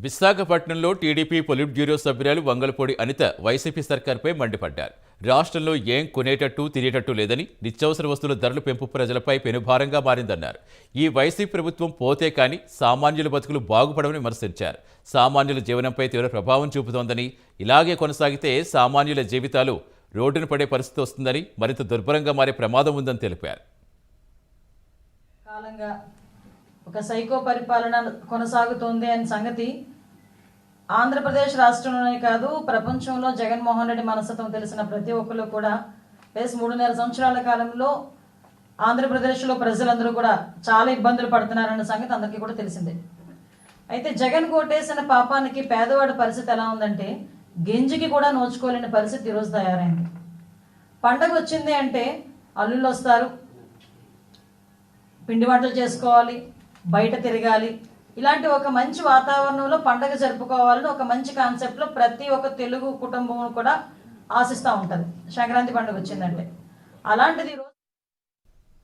విశాఖపట్నంలో TDP polit bureau సభ్యురాలు Vangalapudi Anitha YCP సర్కార్పై మండిపడ్డారు. రాష్ట్రంలో ఏం కొనేటట్టు తినేటట్టు లేదని, నిత్యావసర వస్తువుల ధరల పెంపు ప్రజలపై పెనుభారంగా మారిందన్నారు. ఈ వైసీపీ ప్రభుత్వం పోతే కానీ సామాన్యుల బతుకులు బాగుపడవని విమర్శించారు. సామాన్యుల జీవనంపై తీవ్ర ప్రభావం చూపుతోందని, ఇలాగే కొనసాగితే సామాన్యుల జీవితాలు రోడ్డున పడే పరిస్థితి వస్తుందని, మరింత దుర్భరంగా మారే ప్రమాదం ఉందని తెలిపారు. కాలంగా ఒక సైకో పరిపాలన కొనసాగుతోంది అనే సంగతి ఆంధ్రప్రదేశ్ రాష్ట్రంలోనే కాదు, ప్రపంచంలో జగన్మోహన్ రెడ్డి మనస్తత్వం తెలిసిన ప్రతి ఒక్కరు కూడా 3.5 సంవత్సరాల కాలంలో ఆంధ్రప్రదేశ్లో ప్రజలందరూ కూడా చాలా ఇబ్బందులు పడుతున్నారన్న సంగతి అందరికీ కూడా తెలిసిందే. అయితే జగన్ కోటేసిన పాపానికి పేదవాడి పరిస్థితి ఎలా ఉందంటే, గింజికి కూడా నోచుకోలేని పరిస్థితి ఈరోజు తయారైంది. పండగ వచ్చింది అంటే అల్లుళ్ళు వస్తారు, పిండి వంటలు చేసుకోవాలి, బయట తిరగాలి. ఇలాంటి ఒక మంచి వాతావరణంలో పండగ జరుపుకోవాలని ఒక మంచి కాన్సెప్ట్లో ప్రతి ఒక్క తెలుగు కుటుంబం కూడా ఆశిస్తూ ఉంటుంది సంక్రాంతి పండుగ వచ్చిందంటే. అలాంటిది ఈరోజు